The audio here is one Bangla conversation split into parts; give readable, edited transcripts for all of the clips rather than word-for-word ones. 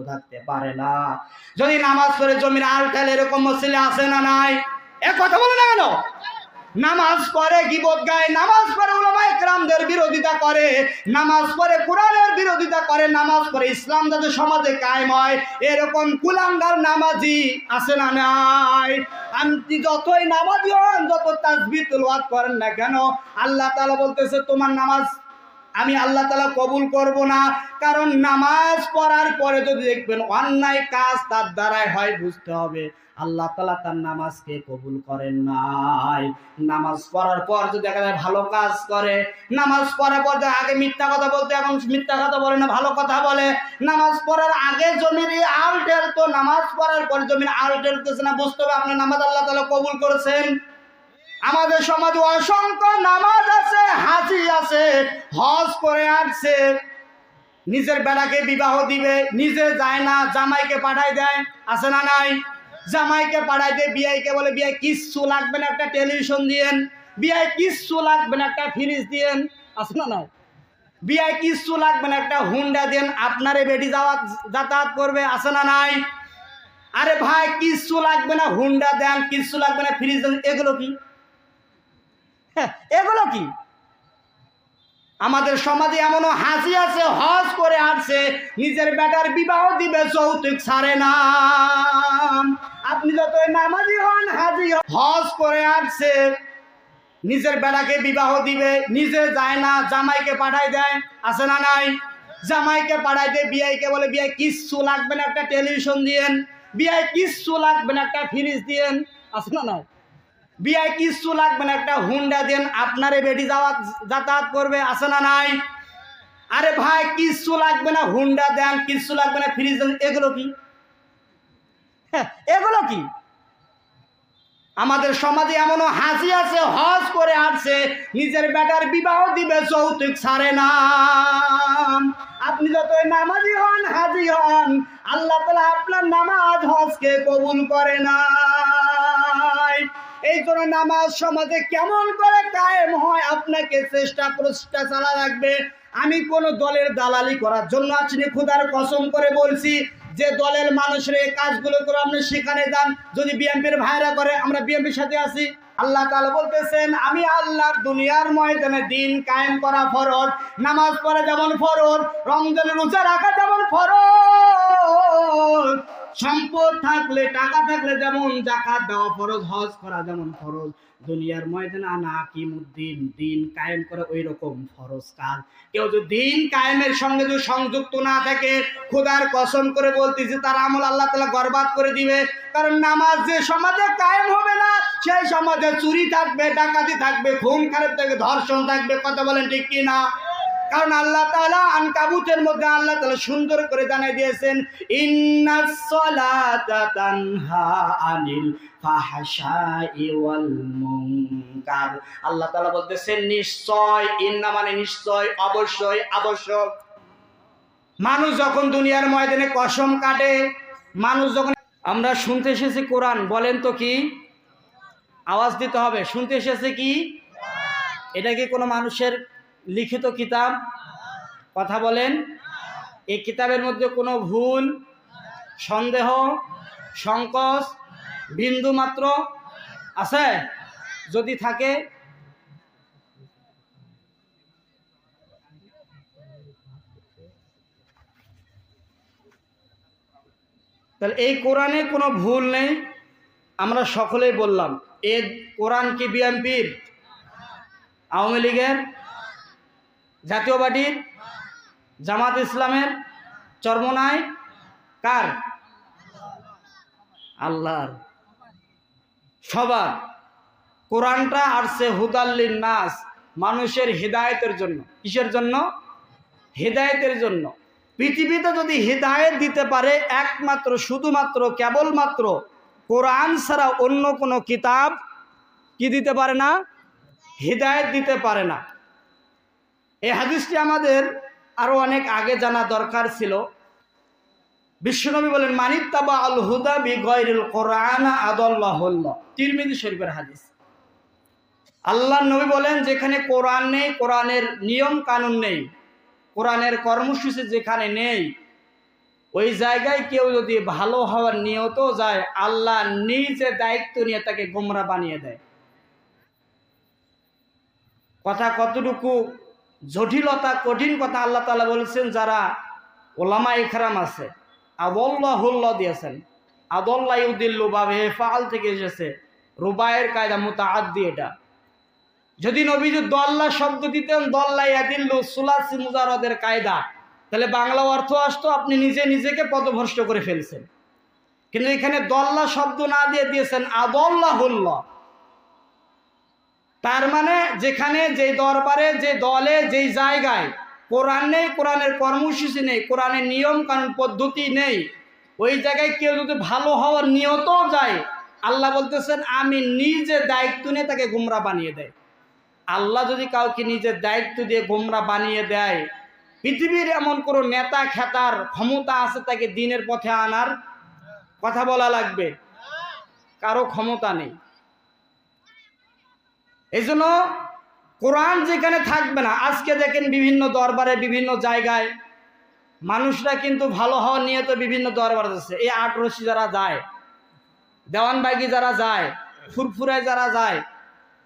থাকতে পারে না। যদি নামাজ পড়ে জমির আলটাল এরকম মসজিদে আছে না নাই? এ কথা বলে না কেন? নামাজ পড়ে গীবত গায়, নামাজ পড়ে উলামায়ে কেরামদের বিরোধিতা করে, নামাজ পড়ে কোরআনের বিরোধিতা করে, নামাজ পড়ে ইসলাম যাতে সমাজে কায়েম হয়, এরকম কুলাঙ্গার নামাজি আছে না নাই? আপনি যতই নামাজি হন, যত তাসবিহ তেলাওয়াত করেন না কেন, আল্লাহ তাআলা বলতেছে তোমার নামাজ আমি আল্লাহ তাআলা কবুল করব না। কারণ নামাজ পড়ার পরে যদি দেখবেন অন্যায় কাজ তার দ্বারাই হয়, বুঝতে হবে আল্লাহ তাআলা তার নামাজকে কবুল করেন নাই। নামাজ পড়ার পর যদি দেখা যায় ভালো কাজ করে, নামাজ পড়ার পর আগে মিথ্যা কথা বলতে এখন মিথ্যা কথা বলে না, ভালো কথা বলে। নামাজ পড়ার আগে জমির আল ঠেলতো, নামাজ পড়ার পর জমির আল ঠেলতেছে না, বুঝতে হবে আপনার নামাজ আল্লাহ তাআলা কবুল করেছেন। আমাদের সমাজে অসংখ্য নামাজ আছে, হাজি আছে, হজ করে আসছে, নিজের বেটাকে বিবাহ দিবে, নিজে যায় না, জামাইকে পাঠায় দেয়, আছে না নাই? জামাইকে পাঠায় দিয়ে বিয়াইকে বলে বিয়াই কিচ্ছু লাগবে না, একটা টেলিভিশন দিয়েন, বিয়াই কিচ্ছু লাগবে না, একটা ফ্রিজ দিয়েন, আছে না নাই? বিয়াই কিচ্ছু লাগবে না, একটা হুন্ডা দেন, আপনারে বেটি যাতায়াত করবে, আছে না নাই? আরে ভাই কিচ্ছু লাগবে না, হুন্ডা দেন, কিচ্ছু লাগবে না, ফ্রিজ দেন, এগুলো কি? এগুলো কি? আমাদের সমাজে এমনও হাজি আছে, হজ করে আসছে, নিজের বেটার বিবাহ দিবে, যৌতুক ছাড়ে না। আপনি যতই নামাজি হন, হাজি হজ করে আসছে, নিজের বেটাকে বিবাহ দিবে, নিজে যায় না, জামাইকে পাঠায় দেয়, আছে না নাই? জামাইকে পাঠায় দিয়ে বিয়াইকে বলে বিয়াই কিচ্ছু লাগবে না, একটা টেলিভিশন দিয়েন, বিয়াই কিচ্ছু লাগবে না, একটা ফ্রিজ দিয়েন, আছে না নাই? বিয়ায় কিচ্ছু লাগবে না, একটা হুন্ডা দেন, আপনারে বেটি যাতায়াত করবে, আছে না নাই? আরে ভাই কিচ্ছু লাগবে না, হুন্ডা দেন, কিচ্ছু লাগবে না, ফ্রিজ দেন, এগুলো কি? এগুলো কি? আমাদের সমাজে এমনও হাজি আছে, হজ করে আসছে, নিজের বেটার বিবাহ দিবে, যৌতুক ছাড়ে না। আপনি যতই নামাজি হন, হাজি হন, আল্লাহ তাআলা আপনার নামাজ হজকে কবুল করে না। এই জন্য নামাজ সমাজে কেমন করে কায়েম হয় আপনাকে চেষ্টা প্রচেষ্টা চালা রাখবে। আমি কোন দলের দালালি করার জন্য আসিনি, খোদার কসম করে বলছি, যে দলের মানুষের এই কাজগুলো করে আপনি সেখানে যান, যদি বিএনপির ভাইরা করে আমরা বিএনপির সাথে আছি। আল্লাহ তাআলা বলতেছেন আমি আল্লাহর দুনিয়ার ময়দানে দিন কায়েম করা ফরজ, নামাজ পড়া যেমন ফরজ, রমজানের রোজা রাখা যেমন ফরজ, সম্পদ থাকলে টাকা থাকলে যেমন যাকাত দেওয়া ফরজ, হজ করা যেমন ফরজ, দুনিয়ার ময়দানে আনা হাকিমুদ্দিন দিন কায়েম করে ওই রকম ফরজ কাজ। কেউ যদি দিন কায়েমের সঙ্গে যদি সংযুক্ত না থাকে, খোদার কসম করে বলতেছি তার আমল আল্লাহ তাআলা বরবাদ করে দিবে। কারণ নামাজ যে সমাজে কায়েম হবে না, সেই সমাজে চুরি থাকবে, ডাকাতি থাকবে, খুন খারাপ থাকবে, ধর্ষণ থাকবে, কথা বলেন ঠিক কি না? কারণ আল্লাহ তাআলা আনকাবুতের মধ্যে আল্লাহ তাআলা সুন্দর করে জানিয়ে দিয়েছেন ইন্নাস সালাতা তানহা আনিল ফাহশাই ওয়াল মুনকার। আল্লাহ তাআলা বলতেছেন নিশ্চয়, ইন্না মানে নিশ্চয়, অবশ্যই, আবশ্যক। মানুষ যখন দুনিয়ার ময়দানে কসম কাটে, মানুষ যখন, আমরা শুনতে এসেছি কোরআন, বলেন তো কি? আওয়াজ দিতে হবে, শুনতে এসেছে কি? এটা কি কোনো মানুষের লিখিত কিতাব? কথা বলেন। এই কিতাবের মধ্যে কোনো ভুল, সন্দেহ, সংকোচ বিন্দু মাত্র আছে? যদি থাকে তাহলে এই কোরআনে কোনো ভুল নেই। আমরা সকলেই বললাম এই কোরআন কি বিএনপির, আওয়ামী লীগের, জাতীয় পার্টির, জামাত ইসলামের, চরমনাই, কার? আল্লাহর। সবার। কোরআনটা আসছে হুদাল্লিন নাস, মানুষের হিদায়াতের জন্য। কিসের জন্য? হিদায়াতের জন্য। পৃথিবীতে যদি হিদায়াত দিতে পারে একমাত্র শুধুমাত্র কেবলমাত্র কোরআন ছাড়া অন্য কোনো কিতাব কি দিতে পারে না? হিদায়াত দিতে পারে না। এই হাদিসটি আমাদের আরো অনেক আগে জানা দরকার ছিল। বিশ্বনবী বলেন মানিত্তাবা আল হুদা বিগাইরিল কোরআন আদাল্লাহুল্লাহ, তিরমিজি শরীফের হাদিস। আল্লাহর নবী বলেন যেখানে কোরআন নেই, কোরআনের নিয়ম কানুন নেই, কোরআনের কর্মসূচি যেখানে নেই, ওই জায়গায় কেউ যদি ভালো হওয়ার নিয়ত যায়, আল্লাহ নিজে দায়িত্ব নিয়ে তাকে গোমরা বানিয়ে দেয়। কথা কতটুকু জটিলতা, কঠিন কথা। আল্লাহ তাআলা বলেছেন যারা ওলামা ইকরাম আছে, আদাল্লাহুল্লাহ দিয়েছেন, আদাল্লা ইউদিল্লু বা ফাআল থেকে এসেছে, রুবায়ের কায়দা মুতাআদ্দি। এটা যদি নবীজি দল্লা শব্দ দিতেন, দল্লা ইয়াদিল্লু সুলাসি মুজারদের কায়দা, তাহলে বাংলা অর্থ আসতো আপনি নিজে নিজেকে পদভ্রষ্ট করে ফেলছেন। কিন্তু এখানে দল্লা শব্দ না দিয়ে দিয়েছেন আদাল্লাহুল্লাহ। তার মানে যেখানে, যে দরবারে, যে দলে, যেই জায়গায় কোরআন নেই, কোরআনের কর্মসূচি নেই, কোরআনের নিয়ম কানুন পদ্ধতি নেই, ওই জায়গায় কেউ যদি ভালো হওয়ার নিয়তও যায়, আল্লাহ বলতেছেন আমি নিজে দায়িত্ব নিয়ে তাকে গোমরা বানিয়ে দেয়। আল্লাহ যদি কাউকে নিজের দায়িত্ব দিয়ে গোমরা বানিয়ে দেয়, পৃথিবীর এমন কোনো নেতা খেতার ক্ষমতা আছে তাকে দ্বীনের পথে আনার? কথা বলা লাগবে, কারো ক্ষমতা নেই। এই জন্য কোরআন যেখানে থাকবে না, আজকে দেখেন বিভিন্ন দরবারে, বিভিন্ন জায়গায় মানুষরা কিন্তু ভালো হওয়ার নিয়ে তো বিভিন্ন দরবার আছে। এই আটরশি যারা যায়, দেওয়ানবাগি যারা যায়, ফুরফুরায় যারা যায়,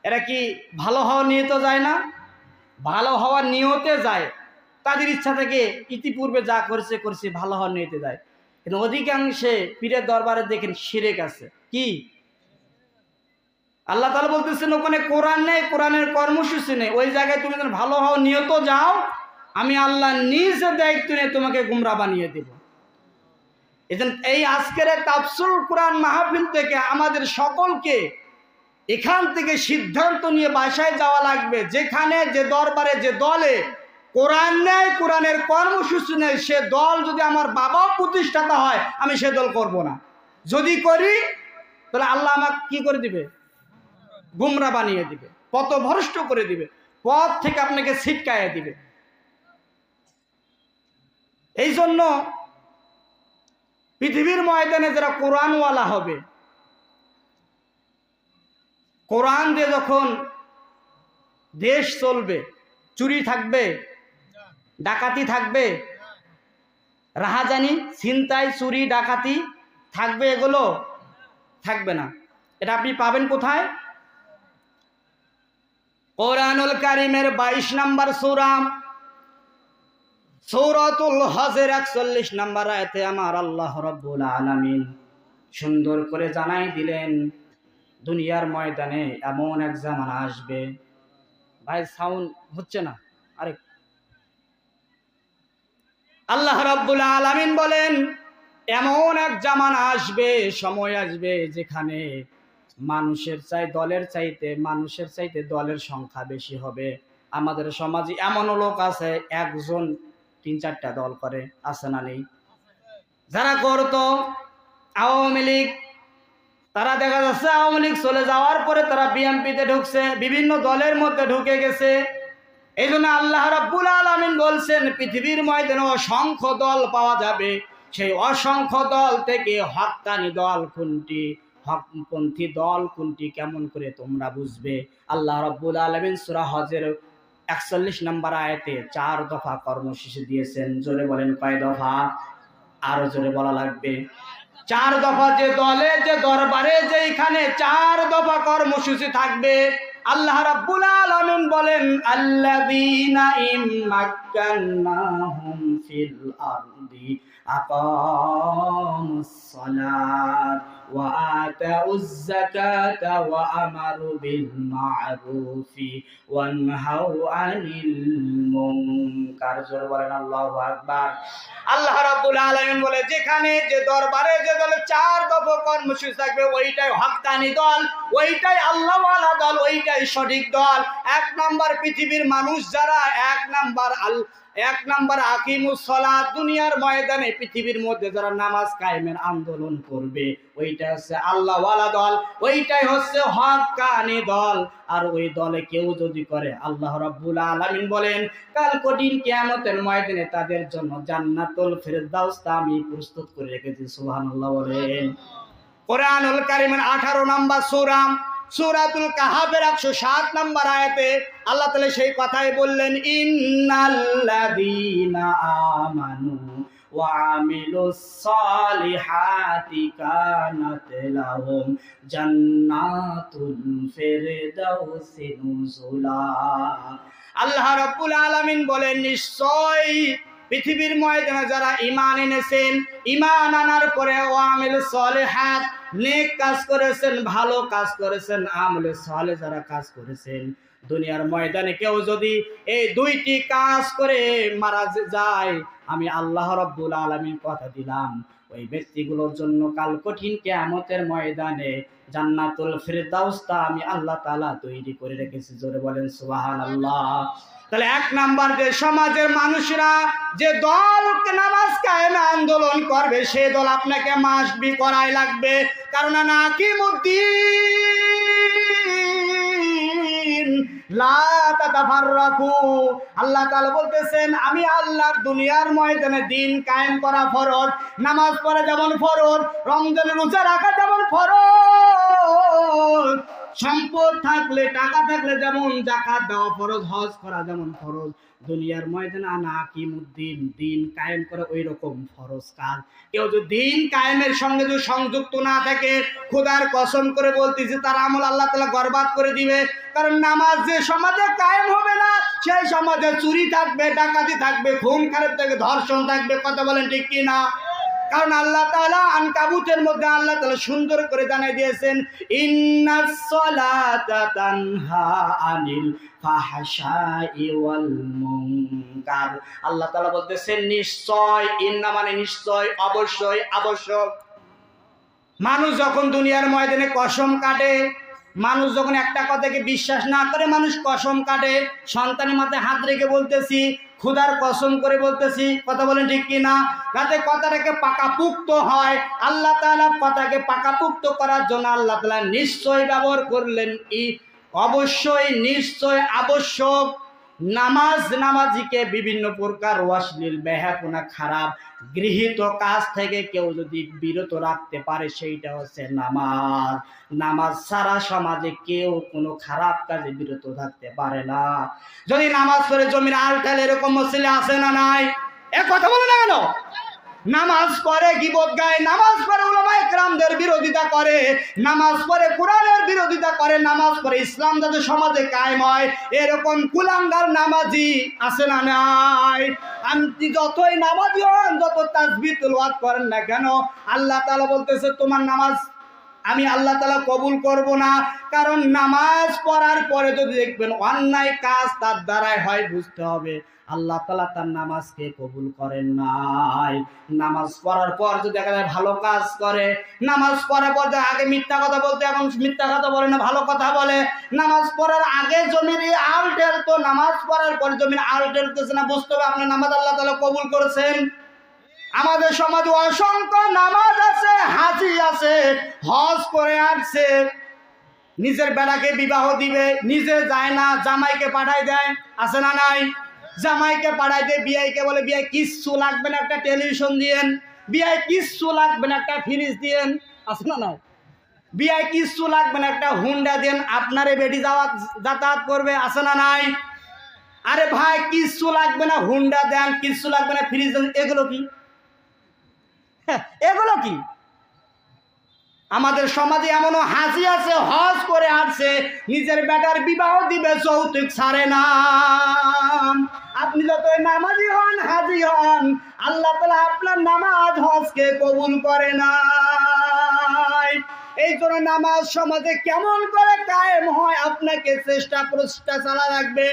এরা কি ভালো হওয়ার নিয়তে যায় না? ভালো হওয়ার নিয়তে যায়, তাদের ইচ্ছা থেকে ইতিপূর্বে যা করেছে করছে, ভালো হওয়ার নিয়তে যায়। কিন্তু অধিকাংশে পীরের দরবারে দেখেন শিরক আছে। কি? আল্লাহ তাআলা বলতেছেন ওখানে কোরআন নেই, কোরআনের কর্মসূচি নেই, ওই জায়গায় তুমি যখন ভালো হও নিয়ত যাও, আমি আল্লাহ নিজে দায়িত্ব নিয়ে তোমাকে গুমরা বানিয়ে দেব। এজন্য এই আজকের তাফসীরুল কোরআন মাহফিল থেকে আমাদের সকলকে এখান থেকে সিদ্ধান্ত নিয়ে বাসায় যাওয়া লাগবে। যেখানে, যে দরবারে, যে দলে কোরআন নেই, কোরআনের কর্মসূচি নেই, সে দল যদি আমার বাবা প্রতিষ্ঠাতা হয়, আমি সে দল করব না। যদি করি তাহলে আল্লাহ আমাকে কি করে দিবে? গুমরা বানিয়ে দিবে, পথভ্রষ্ট করে দিবে, পথ থেকে আপনাকে ছিটকাইয়ে দিবে। এই জন্য পৃথিবীর ময়দানে যারা কোরআনওয়ালা হবে, কোরআন দিয়ে যখন দেশ চলবে, চুরি থাকবে, ডাকাতি থাকবে, রাহাজানি, ছিনতাই, চুরি, ডাকাতি থাকবে? এগুলো থাকবে না। এটা আপনি পাবেন কোথায়? কোরআনুল কারীমের 22 নম্বর সূরা, সূরাতুল হজের 41 নম্বর আয়াতে আমার আল্লাহ রাব্বুল আলামিন সুন্দর করে জানাই দিলেন, দুনিয়ার ময়দানে এমন এক জামানা আসবে। ভাই সাউন্ড হচ্ছে না, আরে। আল্লাহ রাব্বুল আলামিন বলেন এমন এক জামানা আসবে, সময় আসবে, যেখানে মানুষের দলের চাইতে দলের সংখ্যা বেশি হবে। আমাদের সমাজে এমনও লোক আছে, একজন 3-4টা দল করে, আছে না নেই? যারা করতো আওয়ামী লীগ, তারা দেখা যাচ্ছে আওয়ামী লীগ চলে যাওয়ার পরে তারা বিএনপিতে ঢুকছে, বিভিন্ন দলের মধ্যে ঢুকে গেছে। এই জন্য আল্লাহ রাব্বুল আলামিন বলছেন পৃথিবীর ময়দানে অসংখ্য দল পাওয়া যাবে। সেই অসংখ্য দল থেকে হক্কানি দল কোনটি, হকপন্থী দল কোনটি, কেমন করে তোমরা বুঝবে? আল্লাহ রাব্বুল আলামিন সূরা হজের 41 নম্বর আয়াতে 4 দফা কর্মসূচি দিয়েছেন। জোরে বলেন কয় দফা? আরো জোরে বলা লাগবে। 4 দফা। যে দলে, যে দরবারে, যেখানে 4 দফা কর্মসূচি থাকবে। আল্লাহ রাব্বুল আলামিন বলেন আল্লাযীনা ইম্মাক্কান্নাহুম ফিল আরদি আকামুস সালাত ওয়া আতাউয যাকাতা ওয়া আমারু বিল মা'রুফি ওয়া নাহাউ আনিল মুনকার। জোরে বলেন আল্লাহু আকবার। আল্লাহ রাব্বুল আলামিন বলে যেখানে, যে দরবারে, যে দলে 4 দফা কর্মসূচি থাকবে, ওইটাই হক্কানি দল, ওইটাই আল্লাহওয়ালা দল, ওইটাই সঠিক দল। 1 নাম্বার পৃথিবীর মানুষ যারা, 1 নাম্বার আকিমুস সালাত, দুনিয়ার ময়দানে পৃথিবীর মধ্যে যারা নামাজ কায়েমের আন্দোলন করবে, ওইটা হচ্ছে আল্লাহওয়ালা দল, ওইটাই হচ্ছে হক্কানি দল। আর ওই দলে কেউ যদি করে, আল্লাহ রাব্বুল আলামিন বলেন কাল কঠিন কিয়ামতের ময়দানে তাদের জন্য জান্নাতুল ফেরদাউস আমি প্রস্তুত করে রেখেছি। সুবহানাল্লাহ বলেন। কোরআনুল কারীমের 18 নম্বর সূরা, সূরাতুল কাহাফের 107 নম্বর আয়াতে আল্লাহ তাআলা সেই কথাই বললেন ইন্নাল্লাযীনা আমানু ওয়া আমিলুস সালিহাতি কানাত লাহুম জান্নাতুল ফিরদাউসি নুজুলা। আল্লাহ রাব্বুল আলামিন বলেন, নিশ্চয় পৃথিবীর ময়দানে যারা ঈমান এনেছেন, ঈমান আনার পরে ওয়া আমিলুস সালিহাত, নেক কাজ করেছেন, ভালো কাজ করেছেন, আমলে সালেহ যারা কাজ করেছেন, দুনিয়ার ময়দানে কেউ যদি এই দুইটি কাজ করে মারা যায়, আমি আল্লাহ রাব্বুল আলামিন কথা দিলাম ওই ব্যক্তিগুলোর জন্য কাল কঠিন কিয়ামতের ময়দানে জান্নাতুল ফিরদাউসটা আমি আল্লাহ তাআলা তৈরি করে রেখেছি। জোরে বলেন সুবহানাল্লাহ। তাহলে এক নাম্বার, যে সমাজের মানুষরা যে দল নামাজ কায়েমে আন্দোলন করবে, সেই দল আপনাকে মাসবি করাই লাগবে। কারণ নাকিমুদ্দিন লা তাতাফাররাকু, আল্লাহ তাআলা বলতেছেন আমি আল্লাহর দুনিয়ার ময়দানে দিন কায়েম করা ফরজ। নামাজ পড়া যেমন ফরজ, রমজানের রোজা রাখা যেমন ফরজ, সম্পদ থাকলে টাকা থাকলে যেমন যাকাত দেওয়া ফরজ, হজ করা যেমন ফরজ, দুনিয়ার ময়দানে নাকিমুদ্দিন দিন কায়েম করা ওই রকম ফরজ কাজ। কেউ যদি দিন কায়েমের সঙ্গে যদি সংযুক্ত না থাকে, খোদার কসম করে বলতেছি তার আমল আল্লাহ তাআলা বরবাদ করে দিবে। কারণ নামাজ যে সমাজে কায়েম হবে না, সেই সমাজে চুরি থাকবে, ডাকাতি থাকবে, খুন খারাপ থাকবে, ধর্ষণ থাকবে। কথা বলেন ঠিক কি না? কারণ আল্লাহ তাআলা আনকাবুতের মধ্যে আল্লাহ তাআলা সুন্দর করে জানিয়ে দিয়েছেন, ইন্নাস সালাতা তানহা আনিল ফাহশাই ওয়াল মুনকার। আল্লাহ তাআলা বলতেছেন নিশ্চয়, ইন্না মানে নিশ্চয়, অবশ্যই, আবশ্যক। মানুষ যখন দুনিয়ার ময়দানে কসম কাটে, মানুষ যখন একটা কথাকে বিশ্বাস না করে মানুষ কসম কাটে, সন্তানের মাথায় হাত রেখে বলতেছি, খুদার কসম করে বলতেছি, কথা বলেন ঠিক কি না, যাতে কথাটাকে পাকাপুক্ত হয়। আল্লাহ তাআলা কথাকে পাকাপুক্ত করার জন্য আল্লাহ তাআলা নিশ্চয় ব্যবহার করলেন অবশ্যই, নিশ্চয়, আবশ্যক। নামাজিকে বিভিন্ন প্রকার অশ্লীল, বেহায়াপনা, খারাপ গৃহীত কাজ থেকে কেউ যদি বিরত রাখতে পারে, সেইটা হচ্ছে নামাজ। নামাজ ছাড়া সমাজে কেউ কোনো খারাপ কাজে বিরত থাকতে পারে না। যদি নামাজ পড়ে জমির আলটাল এরকম ছেলে আছে না নাই? এ কথা বলে না কেন? নামাজ পড়ে গীবত গায়, নামাজ পড়ে উলামায়ে কেরামদের বিরোধিতা করে, নামাজ পড়ে কোরআনের বিরোধিতা করে, নামাজ পড়ে ইসলাম যাতে সমাজে কায়েম হয়, এরকম কুলাঙ্গার নামাজি আছে না নাই? আপনি যতই নামাজি হন, যত তাসবিহ তিলাওয়াত করেন না কেন, আল্লাহ তাআলা বলতেছে তোমার নামাজ আমি আল্লাহ তাআলা কবুল করব না। কারণ নামাজ পড়ার পরে যদি দেখবেন অন্যায় কাজ তার দ্বারাই হয়, বুঝতে হবে আল্লাহ তাআলা তার নামাজকে কবুল করেন নাই। নামাজ পড়ার পর যদি দেখা যায় ভালো কাজ করে, নামাজ পড়ার পর আগে মিথ্যা কথা বলতে, এখন মিথ্যা কথা বলে না, ভালো কথা বলে। নামাজ পড়ার আগে জমির আল ঠেলতো, নামাজ পড়ার পরে জমির আল ঠেলতেছে না, বুঝতে হবে আপনার নামাজ আল্লাহ তাআলা কবুল করেছেন। আমাদের সমাজে অসংখ্য নামাজ আছে, হাজি আছে, হজ করে আসছে, নিজের বেটাকে বিবাহ দিবে, নিজে যায় না, জামাইকে পাঠায় দেয়, আছে না নাই? জামাইকে পাঠায় দেয়, বিয়াইকে বলে বিয়াই কিচ্ছু লাগবে না, একটা টেলিভিশন দিয়েন, বিয়াই কিচ্ছু লাগবে না, একটা ফ্রিজ দিয়েন, আছে না নাই? বিয়াই কিচ্ছু লাগবে না, একটা হুন্ডা দেন, আপনারে বেটি যাতায়াত করবে, আছে না নাই? আরে ভাই কিচ্ছু লাগবে না, হুন্ডা দেন, কিচ্ছু লাগবে না, ফ্রিজ দেন, এগুলো কি? এগুলো কি? আমাদের সমাজে এমনও হাজি আছে, হজ করে আসছে, নিজের বেটার বিবাহ দিবে, যৌতুক ছাড়ে না। আপনি যতই নামাজি হন, হাজি হন, আল্লাহ তাআলা আপনার নামাজ হজকে কবুল করে না। এই জন্য নামাজ সমাজে কেমন করে কায়েম হয়, আপনাকে চেষ্টা প্রচেষ্টা চালা রাখবে।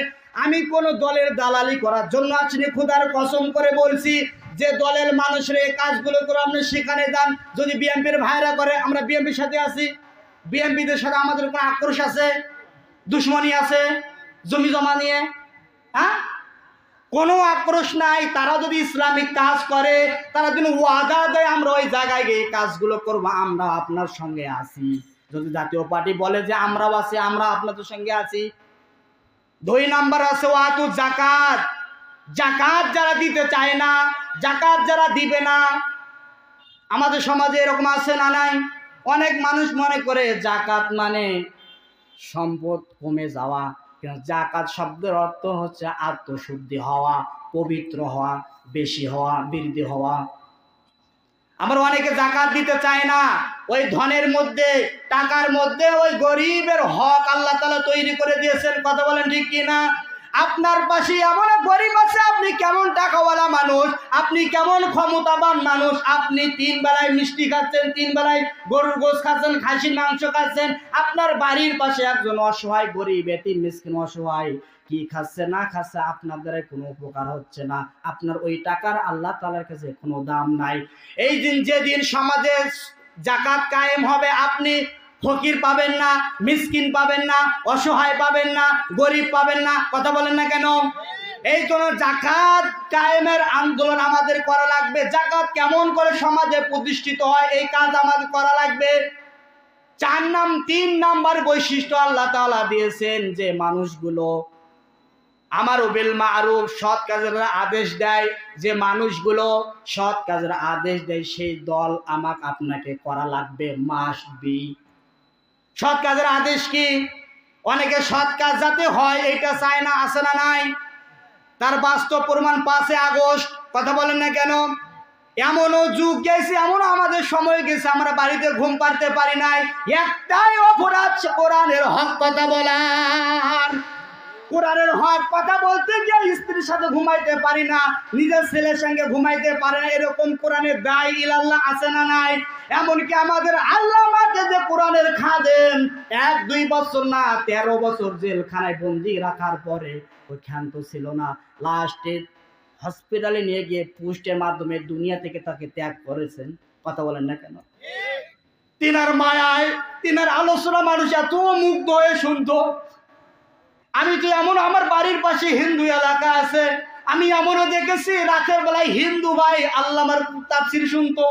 আমি কোন দলের দালালি করার জন্য আসিনি, খোদার কসম করে বলছি, যে দলের মানুষের এই কাজগুলো করে আপনি সেখানে যান। যদি বিএনপির ভাইরা করে, আমরা বিএনপির সাথে আছি, বিএনপিদের সাথে আমাদের কোনো আক্রোশ আছে, দুশ্মনী আছে জমি জমা নিয়ে? হ্যাঁ, কোনো আক্রোশ নাই। তারা যদি ইসলামিক কাজ করে, তারা যদি ওয়াদা দেয় আমরা ওই জায়গায় গিয়ে কাজগুলো করবো, আমরা আপনার সঙ্গে আছি। যদি জাতীয় পার্টি বলে যে আমরাও আছি, আমরা আপনাদের সঙ্গে আছি। 2 নাম্বার আছে ওয়াতু যাকাত। যাকাত যারা দিতে চায় না, যাকাত যারা দিবে না, আমাদের সমাজে এরকম আছে না নাই? অনেক মানুষ মনে করে যাকাত মানে সম্পদ কমে যাওয়া। জাকাত শব্দের অর্থ হচ্ছে আত্মশুদ্ধি হওয়া, পবিত্র হওয়া। বেশি হওয়া, বৃদ্ধি হওয়া। আমরা অনেকে যাকাত দিতে চায় না, ওই ধনের মধ্যে, টাকার মধ্যে ওই গরিবের হক আল্লাহ তাআলা তৈরি করে দিয়েছেন। কথা বলেন ঠিক কি না? আপনার পাশে এমন গরিব আছে, আপনি কেমন টাকাওয়ালা মানুষ, আপনি কেমন ক্ষমতাবান মানুষ, আপনি 3 বেলায় মিষ্টি খাচ্ছেন, 3 বেলায় গরুর গোশত খাচ্ছেন, খাসির মাংস খাচ্ছেন, আপনার বাড়ির পাশে একজন অসহায় গরিব এতিম মিসকিন অসহায় কি খাচ্ছে না খাচ্ছে, আপনার দ্বারা কোনো উপকার হচ্ছে না, আপনার ওই টাকার আল্লাহ তাআলার কাছে কোনো দাম নাই। এই দিন, যেদিন সমাজে যাকাত কায়েম হবে, আপনি ফকির পাবেন না, মিসকিন পাবেন না, অসহায় পাবেন না, গরিব পাবেন না। কথা বলেন না কেন? এই জন্য যাকাত কায়েমের আন্দোলন আমাদের করা লাগবে। যাকাত কেমন করে সমাজে প্রতিষ্ঠিত হয়, এই কাজ আমাদের করা লাগবে। 3 নাম্বার বৈশিষ্ট্য আল্লাহ তাআলা দিয়েছেন, যে মানুষগুলো আমারু বিল মারুফ, সৎ কাজের আদেশ দেয়, যে মানুষগুলো সৎ কাজের আদেশ দেয়, সেই দল আমাকে আপনাকে করা লাগবে, মাস্ট বি। সৎ কাজের আদেশ কি? অনেকে সৎ কাজ যাতে হয় এটা চায় না, আছে না নাই? তার বাস্তব প্রমাণ 5 আগস্ট। কথা বলেন না কেন? এমনও যুগ গেছে, এমনও আমাদের সময় গেছে, আমরা বাড়িতে ঘুম পাড়তে পারি নাই, একটাই অপরাধ, কোরআনের হক কথা বলার। কোরআনের হক কথা বলতে গিয়ে স্ত্রীর সাথে ঘুমাইতে পারি না, নিজের ছেলের সঙ্গে ঘুমাইতে পারে না, এরকম কোরআনের দায় ইলাল্লাহ আছে না নাই? এমনকি আমাদের আল্লাহ আমাকে যে কোরআনের খাদেম 1-2 বছর না 13 বছর জেলখানায় বন্দি রাখার পরে ওই ক্ষান্ত ছিল না, লাস্টে হসপিটালে নিয়ে গিয়ে পোস্টের মাধ্যমে দুনিয়া থেকে তাকে ত্যাগ করেছেন। কথা বলেন না কেন? তিনার মায়ায়, তিনার আলোচনা মানুষ এত মুগ্ধ হয়ে শুনতো। আমি তো এমন, আমার বাড়ির পাশে হিন্দু এলাকা আছে, আমি এমনও দেখেছি রাতের বেলায় হিন্দু ভাই আল্লামার তাফসীর শুনতো।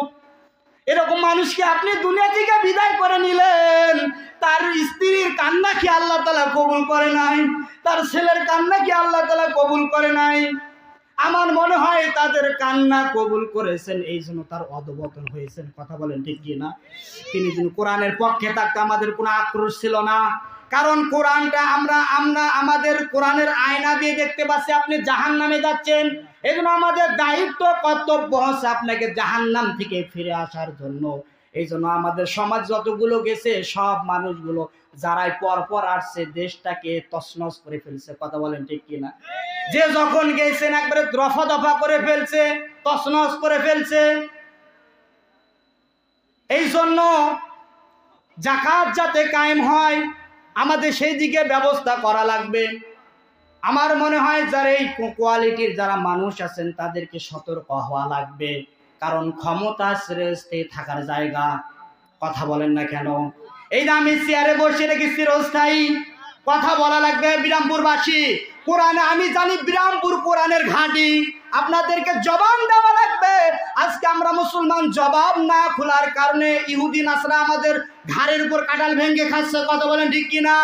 এরকম মানুষকে আপনি দুনিয়া থেকে বিদায় করে নিলেন, তার স্ত্রীর কান্না কি আল্লাহ তাআলা কবুল করে নাই? তার ছেলের কান্না কি আল্লাহ তাআলা কবুল করে নাই? আমার মনে হয় তাদের কান্না কবুল করেছেন, এই জন্য তার অধঃপতন হয়েছেন। কথা বলেন ঠিক কি না? তিনি যদি কোরআনের পক্ষে থাকতে আমাদের কোনো আক্রোশ ছিল না, কারণ কোরআনটা আমরা আমাদের কোরআনের আয়না দিয়ে দেখতে পাচ্ছি আপনি জাহান্নামে যাচ্ছেন। এই জন্য আমাদের দায়িত্ব কর্তব্য হচ্ছে আপনাকে জাহান্নাম থেকে ফিরে আসার জন্য। এই জন্য আমাদের সমাজ যতগুলো গেছে, সব মানুষগুলো যারাই পর আসছে দেশটাকে তছনছ করে ফেলছে। কথা বলেন ঠিক কিনা? যে যখন গেছেন একবারে দফা দফা করে ফেলছে, তছনছ করে ফেলছে। এই জন্য যাকাত যাতে কায়েম হয়, আমাদের সেই দিকে ব্যবস্থা করা লাগবে। আমার মনে হয় যারা এই কোয়ালিটির যারা মানুষ আছেন তাদেরকে সতর্ক হওয়া লাগবে, কারণ ক্ষমতা চিরস্থায়ী থাকার জায়গা। কথা বলেন না কেন? এই যে আমি চেয়ারে বসে রেখে চিরস্থায়ী, কথা বলা লাগবে। বিরামপুরবাসী, কোরআনে আমি জানি বিরামপুর কোরআনের ঘাঁটি, আপনাদেরকে জবান দেওয়া লাগবে। আজকে আমরা মুসলমান জবাব না খোলার কারণে ইহুদি নাসরা আমাদের ঘাড়ের উপর কাঁঠাল ভেঙে খাচ্ছে। কথা বলেন ঠিক কিনা?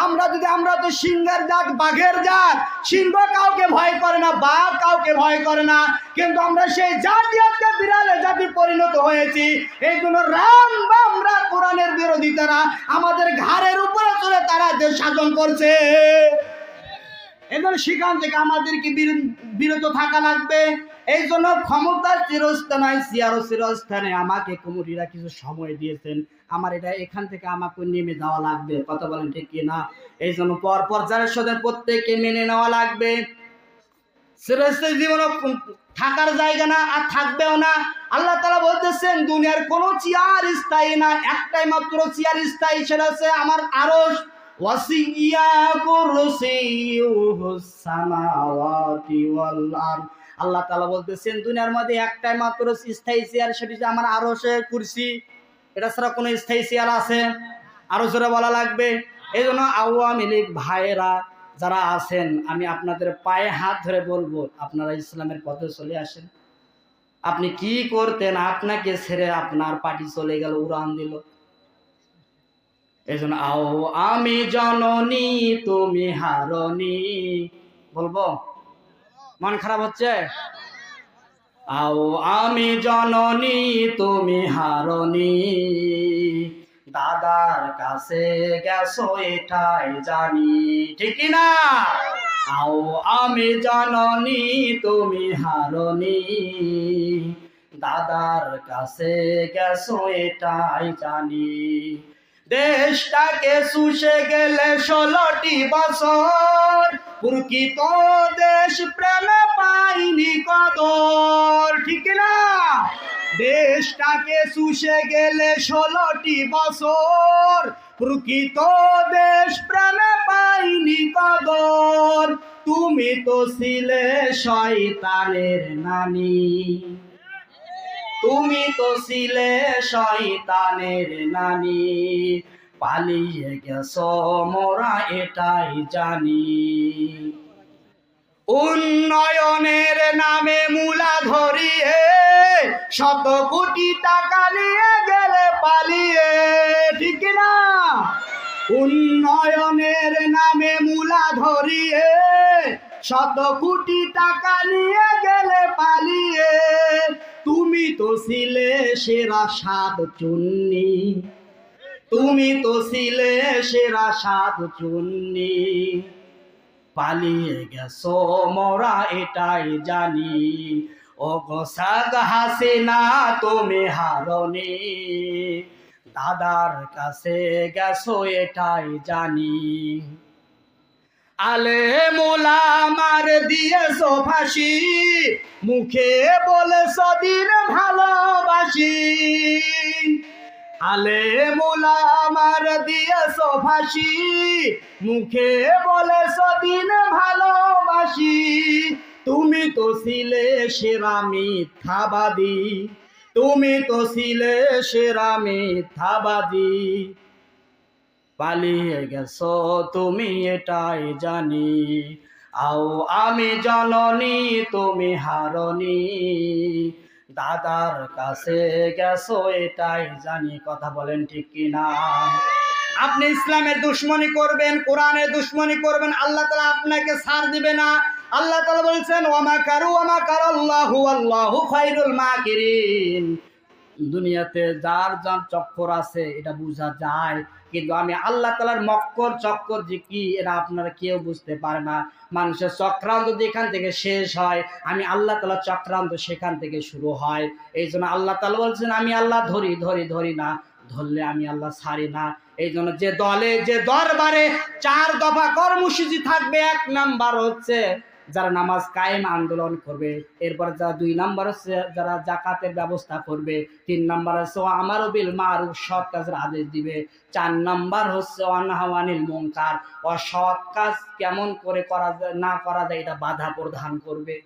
আমরা তো সিংহের জাত, বাঘের জাত, সিংহ কাউকে ভয় করে না, বাঘ কাউকে ভয় করে না, কিন্তু আমরা সেই জাতি আজকে বিড়ালের জাতি পরিণত হয়েছি। এই জন্য রাম বামরা কোরআনের বিরোধিতারা আমাদের ঘাড়ের উপরে চলে তারা দেশ শাসন করছে। এজন্য সেখান থেকে আমাদেরকে বিরত থাকা লাগবে। এই জন্য ক্ষমতার চিরস্থানায় চেয়ারও চিরস্থানে আমাকে কুমুরিরা কিছু সময় দিয়েছেন, আমার এটা এখান থেকে আমাকে নেমে যাওয়া লাগবে। কথা বলেন ঠিক কিনা? এই জন্য পর যারা সদের প্রত্যেককে মেনে নেওয়া লাগবে। চিরস্থায়ী জীবন থাকার জায়গা না, আর থাকবেও না। আল্লাহ তাআলা বলতেছেন দুনিয়ার কোনো চেয়ার স্থায়ী না, একটাই মাত্র চেয়ার স্থায়ী, সেটা হচ্ছে আমার আরশ। আল্লাহ তাআলা বলতেছেন দুনিয়ার মধ্যে একটাই মাত্র স্থায়ী চেয়ার, সেটি হচ্ছে আমার আরশের কুরসি। এটা ছাড়া কোনো স্থায়ী চেয়ার আছে? আরো জোরে বলা লাগবে। এই জন্য আওয়ামী লীগ ভাইয়েরা যারা আছেন, আমি আপনাদের পায়ে হাত ধরে বলবো, আপনারা ইসলামের পথে চলে আসেন। আপনি কি করতেন? আপনাকে ছেড়ে আপনার পার্টি চলে গেল, উড়ান দিল। এই জন্য আও আমি জননী তুমি হারনি, বলবো? মন খারাপ হচ্ছে? আও আমি জননী তুমি হারনি, দাদার কাছে গেছো এটাই জানি। ঠিক না? আও আমি জননী তুমি হারনি, দাদার কাছে গেছো এটাই জানি। দেশটাকে শুষে গেলে 16টি বছর, প্রকৃত দেশ প্রেমে পাইনি কদর, ঠিক না? দেশটাকে শুষে গেলে 16টি বছর, প্রকৃত দেশ প্রেমে পাইনি কদর। তুমি তো ছিলে শয়তানের নানি, তুমি তো ছিলে শয়তানের নানি, পালিয়ে গেছো মোরা এটাই জানি। উন্নয়নের নামে মূলা ধরিয়ে 100 কোটি টাকা নিয়ে গেলে পালিয়ে, ঠিক না? উন্নয়নের নামে মূলা ধরিয়ে 100 কোটি টাকা নিয়ে গেলে পালিয়ে। তুমি তো ছিলে সেরা সাত চুন্নি, তুমি তো ছিলে সেরা সাত চুন্নি, পালিয়ে গেছো মোরা এটাই জানি। ও গো সাদ হাসিনা তুমি হারনি, দাদার কাছে গেছো এটাই জানি। আলে মোলা মার দিয়েছো ফাঁসি, মুখে বলেছো দিন ভালোবাসি। আলে মোলা মার দিয়েছো ফাঁসি, মুখে বলেছো দিন ভালোবাসি। তুমি তো ছিলে সেরা মিথ্যাবাদী, তুমি তো ছিলে সেরা মিথ্যাবাদী, পালিয়ে গেছো তুমি এটাই জানি। আও আমি জননী তুমি হারনি, দাদার কাছে গেছো এটাই জানি। কথা বলেন ঠিক কিনা? আপনি ইসলামের দুশ্মনী করবেন, কোরআনের দুশ্মনী করবেন, আল্লাহ তাআলা আপনাকে ছাড় দিবে না। আল্লাহ তাআলা বলছেন ওয়া মাকারাল্লাহু আল্লাহু খায়রুল মাকিরিন। দুনিয়াতে যার যার চক্কর আছে এটা বোঝা যায়, কিন্তু আমি আল্লাহ তাআলার মক্কর চক্কর যে কি এটা আপনারা কেউ বুঝতে পারে না। মানুষের চক্রান্ত যেখান থেকে শেষ হয়, আমি আল্লাহ তাআলার চক্রান্ত সেখান থেকে শুরু হয়। এই জন্য আল্লাহ তাআলা বলছেন আমি আল্লাহ ধরি না, ধরলে আমি আল্লাহ ছাড়ি না। এই জন্য যে দলে যে দরবারে 4 দফা কর্মসূচি থাকবে, 1 নাম্বার হচ্ছে যারা নামাজ কায়েম আন্দোলন করবে, এরপর যারা 2 নাম্বার হচ্ছে যারা জাকাতের ব্যবস্থা করবে, 3 নাম্বার হচ্ছে আমারও বিল মারুফ সৎ কাজের আদেশ দিবে, 4 নাম্বার হচ্ছে অনাহাওয়ানিল মুনকার অসৎ কাজ কেমন করে করা যায় না করা যায় এটা বাধা প্রদান করবে।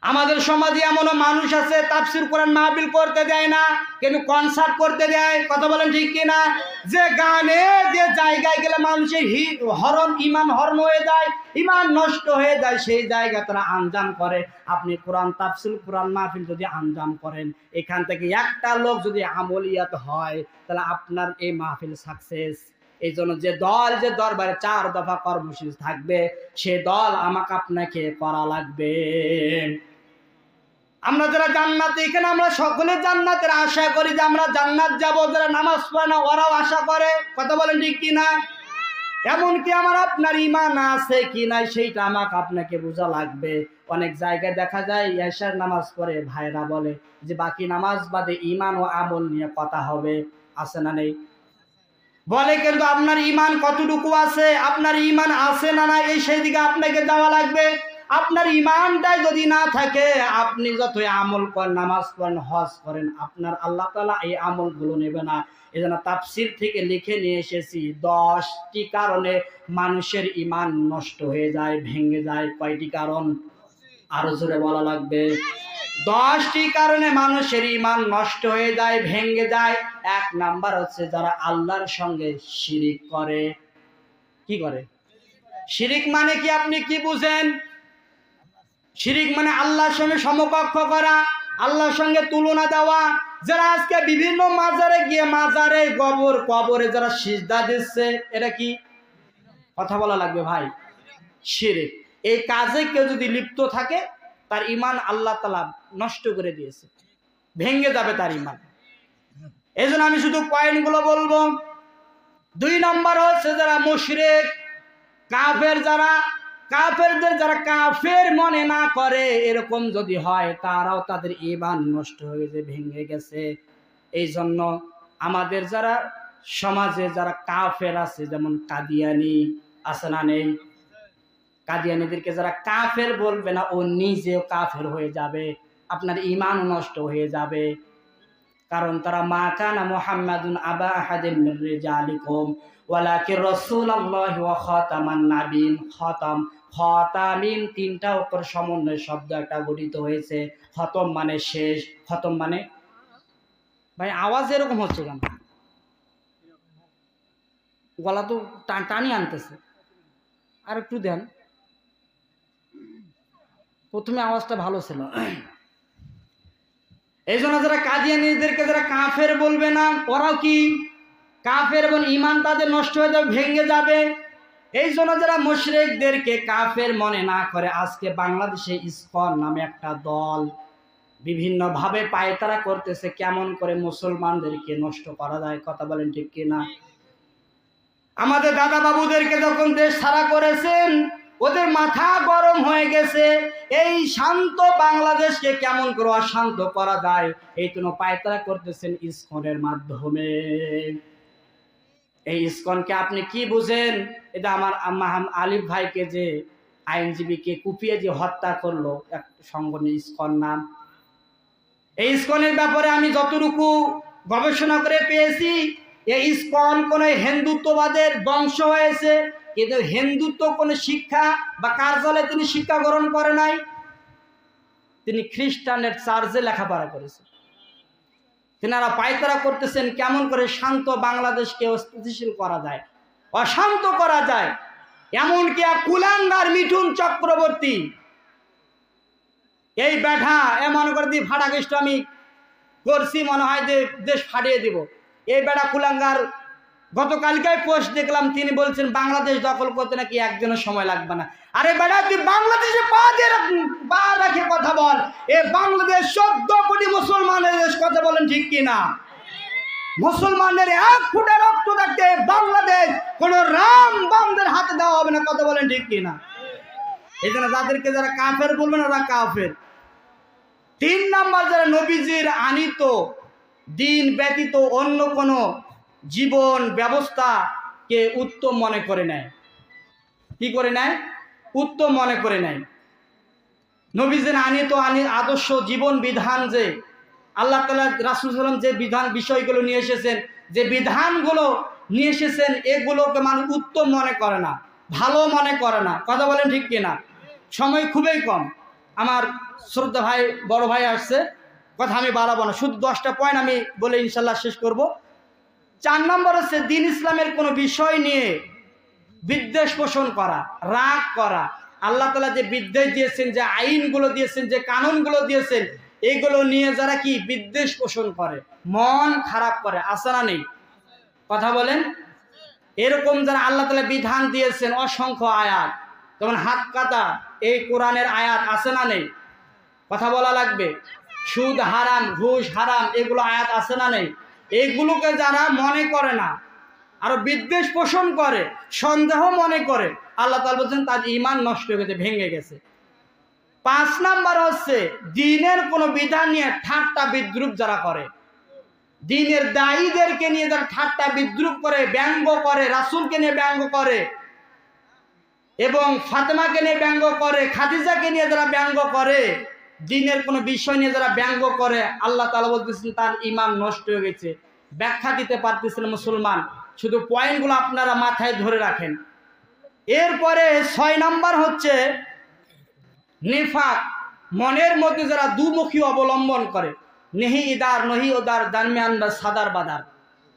আমাদের সমাজে এমনও মানুষ আছে তাফসীর কোরআন মাহফিল করতে দেয় না, কিন্তু কনসার্ট করতে দেয়। কথা বলেন ঠিক কিনা? যে গানে যে জায়গায় গেলে মানুষের ইমান হরণ হয়ে যায়, ইমান নষ্ট হয়ে যায়, সেই জায়গা তারা আঞ্জাম করে। আপনি কোরআন তাফসীর কোরআন মাহফিল যদি আঞ্জাম করেন, এখান থেকে একটা লোক যদি আমলিয়াত হয়, তাহলে আপনার এই মাহফিল সাকসেস। এই জন্য যে দল যে দরবারে 4 দফা কর্মসূচি থাকবে, সে দল আমাকে আপনাকে করা লাগবে। আমরা যারা জান্নাতে, এখানে আমরা সকলে জান্নাতের আশা করি যে আমরা জান্নাত যাব। যারা নামাজ পড়ে না ওরাও আশা করে। কথা বলেন ঠিক কিনা? এমনকি আমার আপনার ঈমান আছে কি নাই সেইটা আমাকে আপনাকে বোঝা লাগবে। অনেক জায়গায় দেখা যায় এশার নামাজ পড়ে ভাইরা বলে যে বাকি নামাজ বাদে ঈমান ও আমল নিয়ে কথা হবে, আছে না নেই? বলে, কিন্তু আপনার ঈমান কতটুকু আছে, আপনার ঈমান আছে না না এই সেই দিকে আপনাকে যাওয়া লাগবে। আপনার ঈমানটাই যদি না থাকে, আপনি যতই আমল করেন, নামাজ পড়েন, হজ করেন, আপনার আল্লাহ তাআলা এই আমলগুলো নেবে না। এজন্য তাফসীর থেকে লিখে নিয়ে এসেছি 10টি কারণে মানুষের ঈমান নষ্ট হয়ে যায়, ভেঙে যায়। কয়টি কারণ? আরো জোরে বলা লাগবে। 10টি কারণে মানুষের ঈমান নষ্ট হয়ে যায়, ভেঙে যায়। 1 নাম্বার হচ্ছে যারা আল্লাহর সঙ্গে শিরিক করে। কি করে? শিরিক মানে কি আপনি কি বুঝেন? শিরিক মানে আল্লাহর সঙ্গে সমকক্ষ করা, আল্লাহর সঙ্গে তুলনা দেওয়া। যারা আজকে বিভিন্ন মাজারে গিয়ে মাজারে কবরে যারা সিজদা দিচ্ছে, এটা কি? কথা বলা লাগবে ভাই। শিরিক। এই কাজে কেউ যদি লিপ্ত থাকে, তার ঈমান আল্লাহ তাআলা নষ্ট করে দিয়েছে, ভেঙে যাবে তার ঈমান। এজন্য আমি শুধু পয়েন্টগুলো বলবো। 2 নম্বর হচ্ছে যারা মুশরিক কাফের, যারা কাফেরদের যারা কাফের মনে না করে এরকম যদি হয়, তারাও তাদের ঈমান নষ্ট হয়ে যে ভেঙে গেছে। এই জন্য আমাদের যারা সমাজে যারা কাফের আছে, যেমন কাদিয়ানি আছে না নেই, কাদিয়ানিদেরকে যারা কাফের বলবে না, ও নিজেও কাফের হয়ে যাবে, আপনার ঈমান নষ্ট হয়ে যাবে। কারণ তারা মা কানা মুহাম্মাদুন আবা আহাদিন মির রিজালিকুম ওয়ালাকিন রাসূলুল্লাহি ওয়া খাতামান নাবিয়্যিন। খতামিন তিনটা অক্ষর সমন্বয়ে শব্দ একটা গঠিত হয়েছে। খতম মানে শেষ, খতম মানে, ভাই আওয়াজ এরকম হচ্ছে কেন? গলা তো টানি আনতেছে, আর একটু দেন। প্রথমে আওয়াজটা ভালো ছিল। এই জন্য যারা কাদিয়ানীদেরকে যারা কাফের বলবে না, ওরাও কি কাফের, এবং ঈমান তাদের নষ্ট হয়ে যাবে, ভেঙে যাবে। এই জন্য যারা মুশরিকদেরকে কাফের মনে না করে, আজকে বাংলাদেশে ইসকন নামে একটা দল বিভিন্ন ভাবে পায়তারা করতেছে কেমন করে মুসলমানদেরকে নষ্ট করা যায়। কথা বলেন ঠিক কিনা? আমাদের দাদা বাবুদেরকে যখন দেশ ছাড়া করেছেন, ওদের মাথা গরম হয়ে গেছে, এই শান্ত বাংলাদেশকে কেমন করে অশান্ত করা যায়, এই জন্য পায়তারা করতেছেন ইসকনের মাধ্যমে। এই ইসকনকে আপনি কি বুঝেন? এটা আমার আলিফ ভাইকে যে আইনজীবীকে কুপিয়ে যে হত্যা করলো, এক সংগঠন ইসকন নাম। এই ইসকনের ব্যাপারে আমি যতটুকু গবেষণা করে পেয়েছি, এই ইসকন কোন হিন্দুত্ববাদের বংশ হয়েছে, কিন্তু হিন্দুত্ব কোনো শিক্ষা বা কার্যালয়ে তিনি শিক্ষা গ্রহণ করে নাই। তিনি খ্রিস্টানের চার্চে লেখাপড়া করেছেন। তেনারা পায়তারা করতেছেন কেমন করে শান্ত বাংলাদেশকে স্থিতিশীল করা যায়, অশান্ত করা যায়। এমনকি এক কুলাঙ্গার মিঠুন চক্রবর্তী, এই ব্যাঠা এমন করে দিয়ে ফাটা কেষ্ট আমি করছি, মনে হয় যে দেশ ফাটিয়ে দিব। এই বেটা কুলাঙ্গার গতকালকে পোস্ট দেখলাম, তিনি বলছেন বাংলাদেশ দখল করতে নাকি একদিনের সময় লাগবে না। আরে বেটা, তুই বাংলাদেশে পা রেখে কথা বল। এ বাংলাদেশ 14 কোটি মুসলমানের দেশ, কথা বলেন ঠিক কিনা? মুসলমানদের 1 ফুটে রক্ত থাকতে বাংলাদেশ কোন রাম বামদের হাতে দেওয়া হবে না, কথা বলেন ঠিক কিনা? এই জন্য যাদেরকে যারা কাফের বলবেন, ওরা কাফের। 3 নাম্বার, যারা নবীজির আনিত দিন ব্যতীত অন্য কোনো জীবন ব্যবস্থাকে উত্তম মনে করে নেয়। কি করে নেয়? উত্তম মনে করে নেয়। নবীজির আনিত আদর্শ জীবন বিধান, যে আল্লাহ তাআলা রাসূল সাল্লাল্লাহু আলাইহি ওয়াসাল্লাম যে বিধান বিষয়গুলো নিয়ে এসেছেন, যে বিধানগুলো নিয়ে এসেছেন, এগুলোকে মানুষ উত্তম মনে করে না, ভালো মনে করে না। কথা বলেন ঠিক কিনা? সময় খুবই কম। আমার শ্রদ্ধা ভাই, বড় ভাই আসছে, কথা আমি বাড়াবো না, শুধু 10টা পয়েন্ট আমি বলে ইনশাল্লাহ শেষ করব। 4 নম্বর হচ্ছে দ্বীন ইসলামের কোনো বিষয় নিয়ে বিদ্বেষ পোষণ করা, রাগ করা। আল্লাহ তাআলা যে বিদ্বেষ দিয়েছেন, যে আইনগুলো দিয়েছেন, যে কানুনগুলো দিয়েছেন, এইগুলো নিয়ে যারা কি বিদ্বেষ পোষণ করে, মন খারাপ করে, আছে না নেই? কথা বলেন। এরকম যারা আল্লাহ তাআলা বিধান দিয়েছেন, অসংখ্য আয়াত, যেমন হাত কাটা, এই কোরআনের আয়াত আছে না নেই? কথা বলা লাগবে। সুদ হারাম, ঘুষ হারাম, এগুলো আয়াত আছে না নেই? এইগুলোকে যারা মনে করে না, আরো বিদ্বেষ পোষণ করে, সন্দেহ মনে করে, আল্লাহ তাআলা বলছেন তার ঈমান নষ্ট হয়ে গেছে, ভেঙে গেছে। 5 নাম্বার হচ্ছে দ্বীনের কোনো বিধান নিয়ে ঠাট্টা বিদ্রুপ যারা করে, দ্বীনের দায়ীদেরকে নিয়ে যারা ঠাট্টা বিদ্রুপ করে, ব্যঙ্গ করে, রাসূলকে নিয়ে ব্যঙ্গ করে, এবং ফাতেমাকে নিয়ে ব্যঙ্গ করে, খাদিজাকে নিয়ে যারা ব্যঙ্গ করে, দ্বীনের কোনো বিষয় নিয়ে যারা ব্যঙ্গ করে, আল্লাহ তাআলা বলতেছেন তার ঈমান নষ্ট হয়ে গেছে। ব্যাখ্যা দিতে পারতেছেন মুসলমান, শুধু পয়েন্টগুলো আপনারা মাথায় ধরে রাখেন। এরপরে 6 নাম্বার হচ্ছে নিফাক, মনের মধ্যে যারা দুমুখী অবলম্বন করে, নেহি ইদার নহি ওদার, দারমিয়ান বা সাদার বাদার,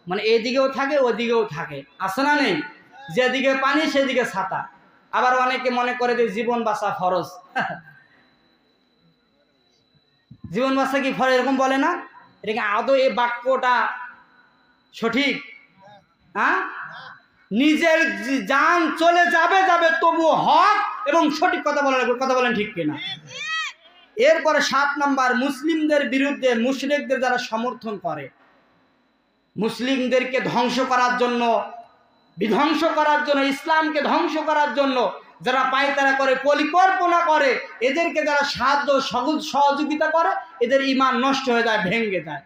মানে এদিকেও থাকে ওদিকেও থাকে, আছে না নেই? যেদিকে পানি সেদিকে ছাতা। আবার অনেকে মনে করে যে জীবন বাঁচা ফরজ। জীবন বাঁচা কি ফরজ, এরকম বলে না? এটা আদৌ এই বাক্যটা সঠিক? হ্যাঁ, নিজের জান চলে যাবে তবু হক এবং সঠিক কথা বলা লাগবে, কথা বলেন ঠিক কিনা? এরপরে 7 নাম্বার, মুসলিমদের বিরুদ্ধে মুশরিকদের যারা সমর্থন করে, মুসলিমদেরকে ধ্বংস করার জন্য, বিধ্বংস করার জন্য, ইসলামকে ধ্বংস করার জন্য যারা পায়তারা করে, পরিকল্পনা করে, এদেরকে যারা সাহায্য সহযোগিতা করে, এদের ঈমান নষ্ট হয়ে যায়, ভেঙে যায়।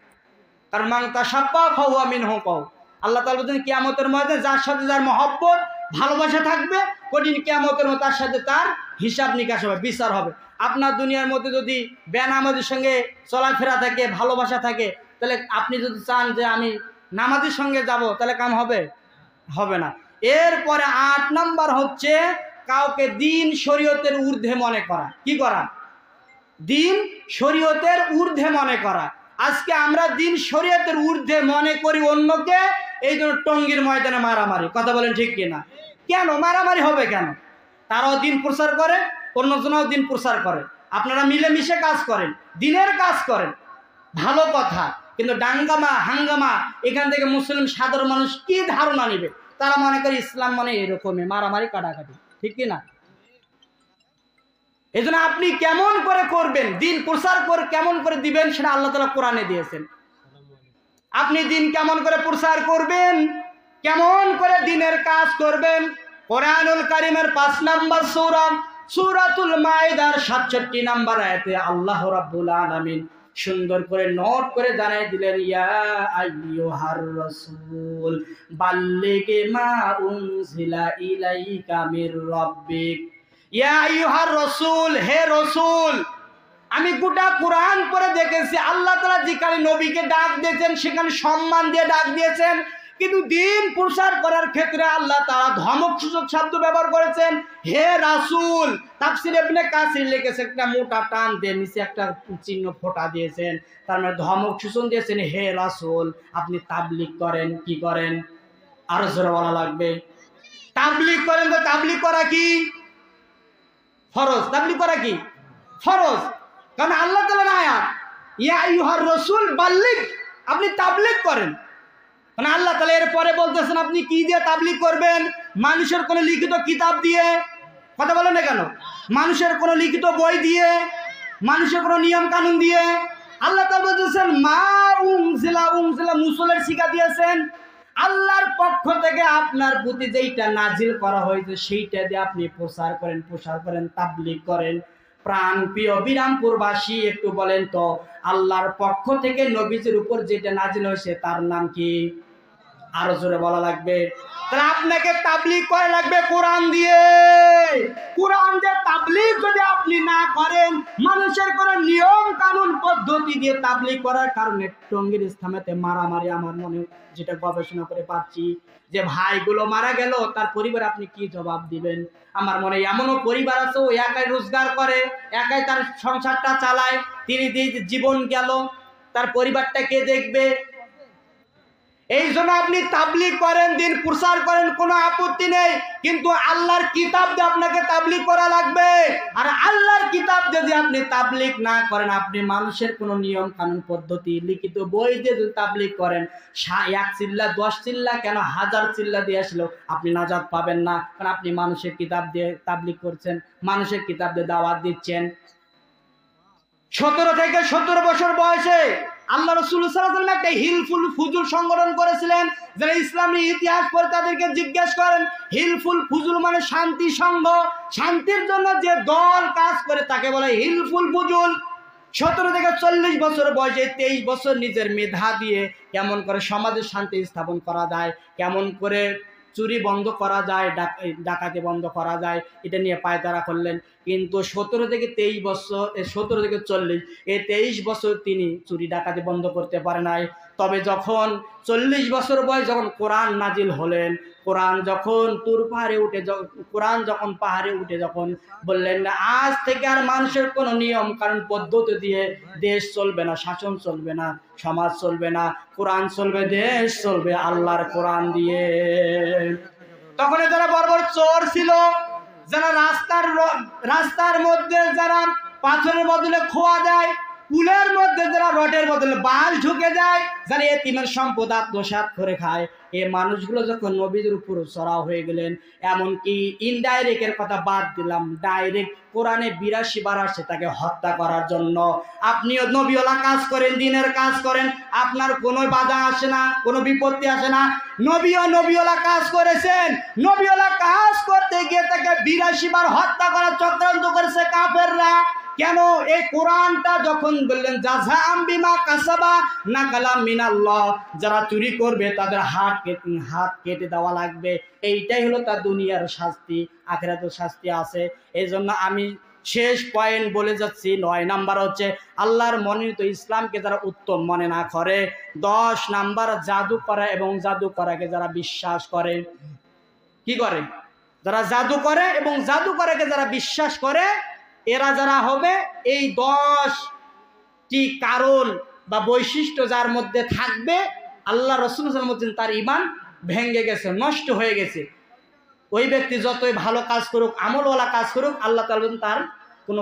কারণ মান তাশাব্বাহা ফাহুয়া মিনহু কও। আল্লাহ তাআলা বলেন কিয়ামতের ময়দানে যার সাথে যার মহব্বত ভালোবাসা থাকবে, কঠিন কিয়ামতের মধ্যে তার সাথে তার হিসাব নিকাশ হবে, বিচার হবে। আপনার দুনিয়ার মধ্যে যদি বেনামাজির সঙ্গে চলাফেরা থাকে, ভালোবাসা থাকে, তাহলে আপনি যদি চান যে আমি নামাজির সঙ্গে যাব, তাহলে কাম হবে? হবে না। এরপরে 8 নাম্বার হচ্ছে কাউকে দিন শরীয়তের ঊর্ধ্বে মনে করা। কি করা? দিন শরীয়তের ঊর্ধ্বে মনে করা। আজকে আমরা দিন শরীয়তের ঊর্ধ্বে মনে করি অন্যকে, এই জন্য টঙ্গীর ময়দানে মারামারি। কথা বলেন ঠিক কিনা? কেন মারামারি হবে কেন? তারাও দিন প্রচার করে, অন্যজনও দিন প্রচার করে, আপনারা মিলেমিশে কাজ করেন, দিনের কাজ করেন, ভালো কথা। কিন্তু ডাঙ্গামা হাঙ্গামা, এখান থেকে মুসলিম সাধারণ মানুষ কি ধারণা নেবে? তারা মনে করে ইসলাম মানে এরকমই মারামারি কাটাকাটি, ঠিক কিনা? এই জন্য আপনি কেমন করে করবেন, দিন প্রচার করে কেমন করে দিবেন, সেটা আল্লাহ তাআলা কোরআনে দিয়েছেন। আপনি দিন কেমন করে প্রচার করবেন, কেমন করে দিনের কাজ করবেন, কোরআনুল কারীমের 5 নাম্বার সূরা সূরাতুল মাইদার 67 নাম্বার আয়াতে আল্লাহ রাব্বুল আলামিন সুন্দর করে নোট করে জানাই দিলেন, ইয়া আইয়ুহার রাসূল বাল্লিগ মা উনজিলা ইলাইকা মির রাব্বিক। ইয়া আইয়ুহার রাসূল, হে রাসূল। আমি গোটা কোরআন পড়ে দেখেছি আল্লাহ তাআলা যেখানে নবীকে ডাক দিয়েছেন সেখানে সম্মান দিয়ে ডাক দিয়েছেন, কিন্তু দিন প্রচার করার ক্ষেত্রে আল্লাহ তাআলা ধমকসূচক শব্দ ব্যবহার করেছেন, হে রাসূল। তাফসীর ইবনে কাসির লিখেছে, একটা মোটা টান দিয়ে নিচে একটা চিহ্ন ফোঁটা দিয়েছেন, তার মানে ধমক সূচন দিয়েছেন, হে রাসূল আপনি তাবলীগ করেন। কি করেন? আরো জোরে বলা লাগবে। তাবলীগ করেন। তো তাবলীগ করা কি ফরজ? তাবলীগ করা কি ফরজ? কারণ আল্লাহ তাআলার আয়াত, ইয়া আইয়ুহার রাসূল বাল্লিগ, আপনি তাবলীগ করেন। মানে আল্লাহ তাআলা এর পরে বলতেছেন আপনি কি দিয়ে তাবলীগ করবেন? মানুষের কোনো লিখিত কিতাব দিয়ে? কথা বলেন না কেন? মানুষের কোনো লিখিত বই দিয়ে? মানুষের কোনো নিয়ম কানুন দিয়ে? আল্লাহ তাআলা বলতেছেন মা উনজিলা মুসলের শিক্ষা দিয়েছেন আল্লাহর পক্ষ থেকে আপনার প্রতি যেইটা নাজিল করা হয়েছে সেইটা দিয়ে আপনি প্রচার করেন, তাবলীগ করেন। প্রাণ প্রিয় বিরামপুরবাসী একটু বলেন তো, আল্লাহর পক্ষ থেকে নবীজির উপর যেটা নাজিল হয়েছে তার নাম কি? আরো জোরে বলা লাগবে। তাহলে আপনাকে তাবলীগ করা লাগবে কোরআন দিয়ে। কোরআন দিয়ে তাবলীগ যদি আপনি না করেন, মানুষের কোনো নিয়ম কানুন পদ্ধতি দিয়ে তাবলীগ করার কারণে টঙ্গীর ইসলামেতে মারামারি, আমার মনে যেটা গবেষণা করে পাচ্ছি যে ভাইগুলো মারা গেল, তার পরিবার আপনি কি জবাব দিবেন? আমার মনে এমনও পরিবার আছে, ও একাই রোজগার করে, একাই তার সংসারটা চালায়, তিনি জীবন গেল, তার পরিবারটা কে দেখবে? এই জন্য আপনি তাবলীগ করেন, দিন প্রচার করেন, কোনো আপত্তি নেই, কিন্তু আল্লাহর কিতাব দিয়ে আপনাকে তাবলীগ করা লাগবে। আর আল্লাহর কিতাব যদি আপনি তাবলীগ না করেন, আপনি মানুষের কোনো নিয়ম কানুন পদ্ধতি লিখিত বই দিয়ে যদি তাবলীগ করেন, 1 চিল্লা 10 চিল্লা কেন 1000 চিল্লা দিয়ে আসলো আপনি নাজাত পাবেন না। কারণ আপনি মানুষের কিতাব দিয়ে তাবলীগ করছেন, মানুষের কিতাব দিয়ে দাওয়াত দিচ্ছেন। 17 থেকে 17 বছর বয়সে আল্লাহ রাসূল সাল্লাল্লাহু আলাইহি ওয়াসাল্লাম একটা হিলফুল ফুজুল সংগঠন করেছিলেন। যারা ইসলামী ইতিহাস পড়ে তাদেরকে জিজ্ঞেস করেন, হিলফুল ফুজুল মানে শান্তি সংঘ, শান্তির জন্য যে দল কাজ করে তাকে বলে হিলফুল ফুজুল। 17 থেকে 40 বছর বয়সে 23 বছর নিজের মেধা দিয়ে কেমন করে সমাজের শান্তি স্থাপন করা যায়, কেমন করে চুরি বন্ধ করা যায়, ডাকাতি বন্ধ করা যায়, এটা নিয়ে পায়তারা করলেন। কিন্তু 17 থেকে 23 বছর, 17 থেকে 40, এই 23 বছর তিনি চুরি ডাকাতি বন্ধ করতে পারে নাই। তবে যখন 40 বছর বয়স, যখন কোরআন নাজিল হলেন, কোরআন যখন পাহাড়ে উঠে যখন বললেন না আজ থেকে আর মানুষের কোনো নিয়ম কারণ পদ্ধতি দিয়ে দেশ চলবে না, শাসন চলবে না, সমাজ চলবে না, কোরআন চলবে, দেশ চলবে আল্লাহর কোরআন দিয়ে। তখন যারা বড় চোর ছিল, যারা রাস্তার মধ্যে যারা পাথরের বদলে খোয়া দেয়, কুলের মধ্যে যারা রটের বদলে বাল ঢুকে যায়, যারা এতিমের সম্পদ আত্মসাৎ করে খায়, এই মানুষগুলো যখন নবীদের উপর চড়াও হয়ে গেলেন, এমনকি ইনডাইরেক্টের কথা বাদ দিলাম, ডাইরেক্ট কোরআনে 82 বার আসছে তাকে হত্যা করার জন্য। আপনিও নবীওয়ালা কাজ করেন, দিনের কাজ করেন, আপনার কোনো বাধা আসে না, কোনো বিপত্তি আসে না। নবীওয়ালা কাজ করেছেন, নবীওয়ালা কাজ করতে গিয়ে তাকে 82 বার হত্যা করার চক্রান্ত করেছে কাফেররা। কেন? এই কোরআনটা যখন বললেন জাযাআম বিমা কাসাবা নাকালাম মিনাল্লাহ, যারা চুরি করবে তাদের হাত কেটে দেওয়া লাগবে। এইটাই হলো তার দুনিয়ার শাস্তি, আখিরাতের শাস্তি আছে। এই জন্য আমি শেষ পয়েন্ট বলে যাচ্ছি, 9 নাম্বার হচ্ছে আল্লাহর মনোনীত ইসলামকে যারা উত্তম মনে না করে। 10 নাম্বার জাদু করা এবং জাদু করাকে যারা বিশ্বাস করে। কি করে? যারা জাদু করে এবং জাদু করাকে যারা বিশ্বাস করে, এরা যারা হবে, এই 10টি কারণ বা বৈশিষ্ট্য যার মধ্যে থাকবে, আল্লাহ রাসূল সাল্লাল্লাহু আলাইহি ওয়াসাল্লাম তার ঈমান ভেঙে গেছে, নষ্ট হয়ে গেছে। ওই ব্যক্তি যতই ভালো কাজ করুক, আমলওয়ালা কাজ করুক, আল্লাহ তাআলা তার কোনো